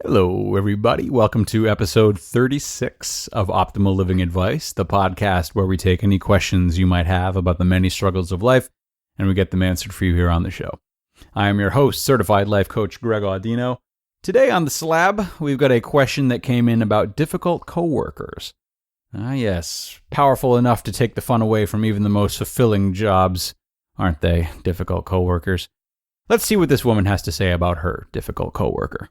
Hello, everybody. Welcome to episode 36 of Optimal Living Advice, the podcast where we take any questions you might have about the many struggles of life and we get them answered for you here on the show. I am your host, certified life coach Greg Audino. Today on the slab, we've got a question that came in about difficult coworkers. Yes, powerful enough to take the fun away from even the most fulfilling jobs, aren't they, difficult coworkers? Let's see what this woman has to say about her difficult coworker.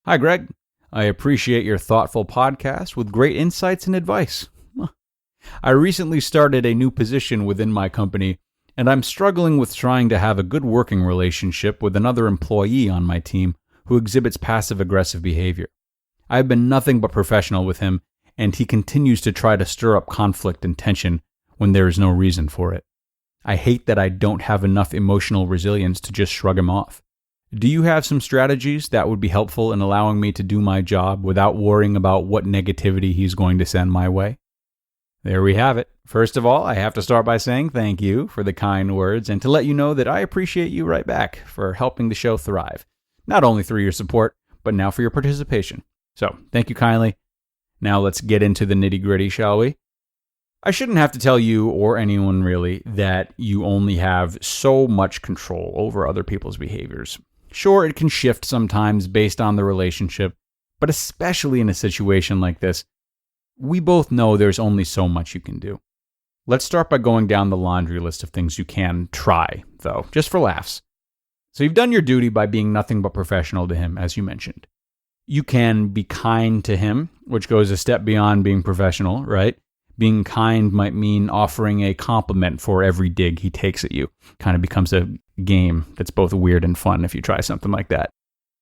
Hi, Greg. I appreciate your thoughtful podcast with great insights and advice. I recently started a new position within my company, and I'm struggling with trying to have a good working relationship with another employee on my team who exhibits passive-aggressive behavior. I've been nothing but professional with him, and he continues to try to stir up conflict and tension when there is no reason for it. I hate that I don't have enough emotional resilience to just shrug him off. Do you have some strategies that would be helpful in allowing me to do my job without worrying about what negativity he's going to send my way? There we have it. First of all, I have to start by saying thank you for the kind words and to let you know that I appreciate you right back for helping the show thrive, not only through your support, but now for your participation. So, thank you kindly. Now let's get into the nitty-gritty, shall we? I shouldn't have to tell you, or anyone really, that you only have so much control over other people's behaviors. Sure, it can shift sometimes based on the relationship, but especially in a situation like this, we both know there's only so much you can do. Let's start by going down the laundry list of things you can try, though, just for laughs. So you've done your duty by being nothing but professional to him, as you mentioned. You can be kind to him, which goes a step beyond being professional, right? Being kind might mean offering a compliment for every dig he takes at you. Kind of becomes a game that's both weird and fun if you try something like that.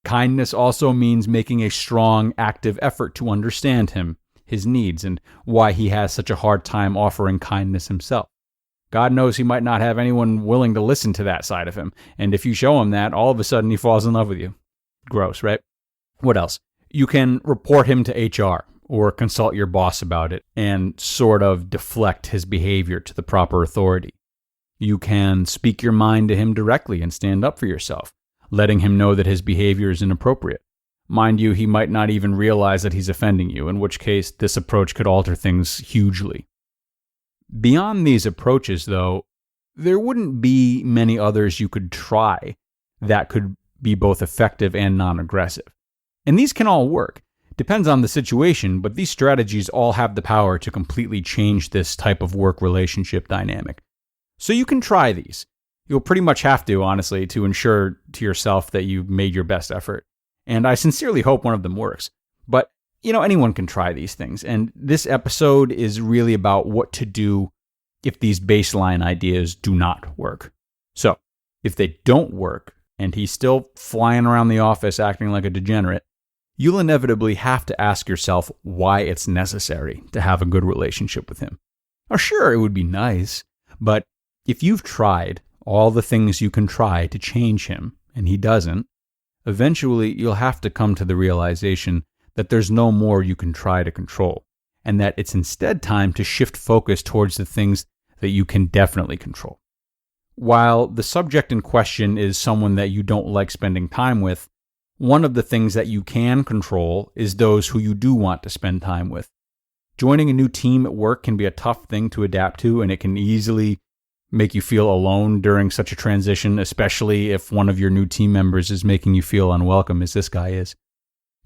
Kindness also means making a strong, active effort to understand him, his needs, and why he has such a hard time offering kindness himself. God knows he might not have anyone willing to listen to that side of him, and if you show him that, all of a sudden he falls in love with you. Gross, right? What else? You can report him to HR, or consult your boss about it and sort of deflect his behavior to the proper authority. You can speak your mind to him directly and stand up for yourself, letting him know that his behavior is inappropriate. Mind you, he might not even realize that he's offending you, in which case this approach could alter things hugely. Beyond these approaches, though, there wouldn't be many others you could try that could be both effective and non-aggressive. And these can all work. Depends on the situation, but these strategies all have the power to completely change this type of work relationship dynamic. So you can try these. You'll pretty much have to, honestly, to ensure to yourself that you've made your best effort. And I sincerely hope one of them works. But, anyone can try these things. And this episode is really about what to do if these baseline ideas do not work. So, if they don't work, and he's still flying around the office acting like a degenerate, you'll inevitably have to ask yourself why it's necessary to have a good relationship with him. Now, sure, it would be nice, but if you've tried all the things you can try to change him, and he doesn't, eventually you'll have to come to the realization that there's no more you can try to control, and that it's instead time to shift focus towards the things that you can definitely control. While the subject in question is someone that you don't like spending time with, one of the things that you can control is those who you do want to spend time with. Joining a new team at work can be a tough thing to adapt to, and it can easily make you feel alone during such a transition, especially if one of your new team members is making you feel unwelcome, as this guy is.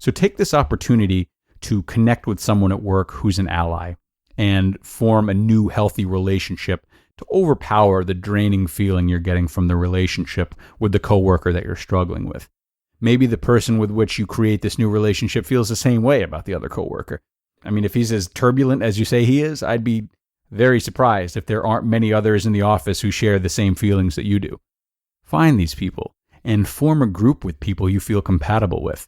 So take this opportunity to connect with someone at work who's an ally and form a new healthy relationship to overpower the draining feeling you're getting from the relationship with the coworker that you're struggling with. Maybe the person with which you create this new relationship feels the same way about the other coworker. I mean, if he's as turbulent as you say he is, I'd be very surprised if there aren't many others in the office who share the same feelings that you do. Find these people and form a group with people you feel compatible with.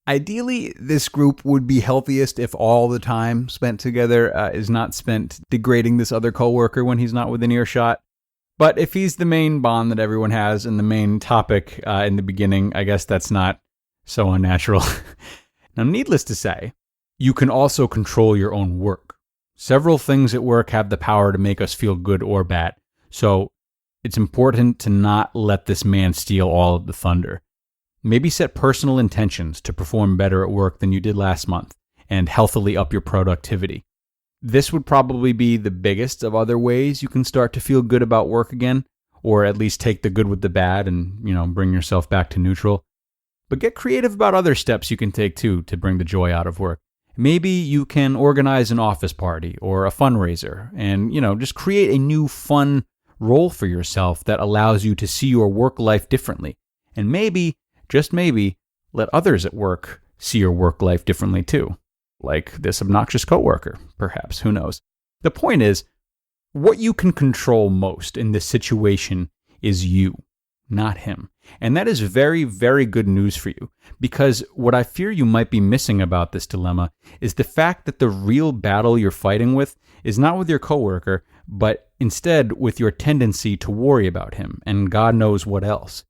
Ideally, this group would be healthiest if all the time spent together is not spent degrading this other coworker when he's not within earshot. But if he's the main bond that everyone has and the main topic in the beginning, I guess that's not so unnatural. Now, needless to say, you can also control your own work. Several things at work have the power to make us feel good or bad. So it's important to not let this man steal all of the thunder. Maybe set personal intentions to perform better at work than you did last month and healthily up your productivity. This would probably be the biggest of other ways you can start to feel good about work again, or at least take the good with the bad and, bring yourself back to neutral. But get creative about other steps you can take too to bring the joy out of work. Maybe you can organize an office party or a fundraiser and, just create a new fun role for yourself that allows you to see your work life differently. And maybe, just maybe, let others at work see your work life differently too. Like this obnoxious coworker, perhaps, who knows. The point is, what you can control most in this situation is you, not him. And that is very, very good news for you, because what I fear you might be missing about this dilemma is the fact that the real battle you're fighting with is not with your coworker, but instead with your tendency to worry about him and God knows what else.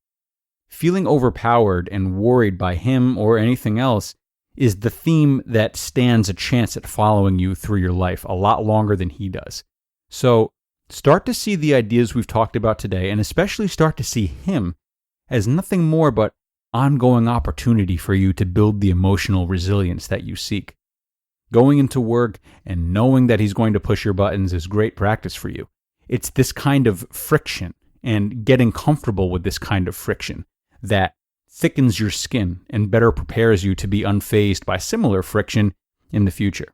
Feeling overpowered and worried by him or anything else is the theme that stands a chance at following you through your life a lot longer than he does. So start to see the ideas we've talked about today, and especially start to see him as nothing more but ongoing opportunity for you to build the emotional resilience that you seek. Going into work and knowing that he's going to push your buttons is great practice for you. It's this kind of friction and getting comfortable with this kind of friction that thickens your skin and better prepares you to be unfazed by similar friction in the future.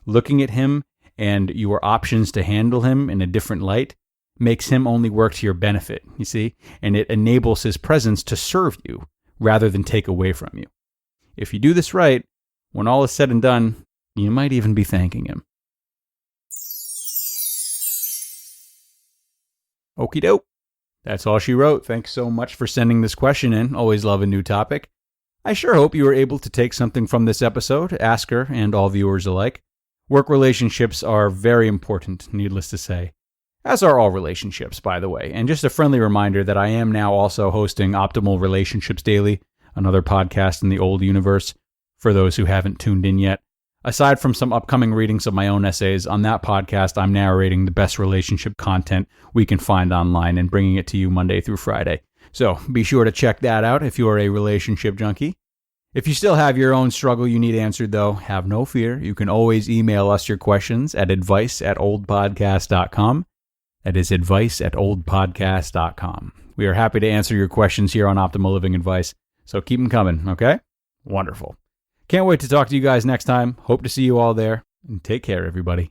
Looking at him and your options to handle him in a different light makes him only work to your benefit, you see, and it enables his presence to serve you rather than take away from you. If you do this right, when all is said and done, you might even be thanking him. Okie doke. That's all she wrote. Thanks so much for sending this question in. Always love a new topic. I sure hope you were able to take something from this episode, ask her and all viewers alike. Work relationships are very important, needless to say. As are all relationships, by the way. And just a friendly reminder that I am now also hosting Optimal Relationships Daily, another podcast in the old universe, for those who haven't tuned in yet. Aside from some upcoming readings of my own essays, on that podcast, I'm narrating the best relationship content we can find online and bringing it to you Monday through Friday. So be sure to check that out if you're a relationship junkie. If you still have your own struggle you need answered, though, have no fear. You can always email us your questions at advice@oldpodcast.com. That is advice@oldpodcast.com. We are happy to answer your questions here on Optimal Living Advice, so keep them coming, okay? Wonderful. Can't wait to talk to you guys next time. Hope to see you all there, and take care, everybody.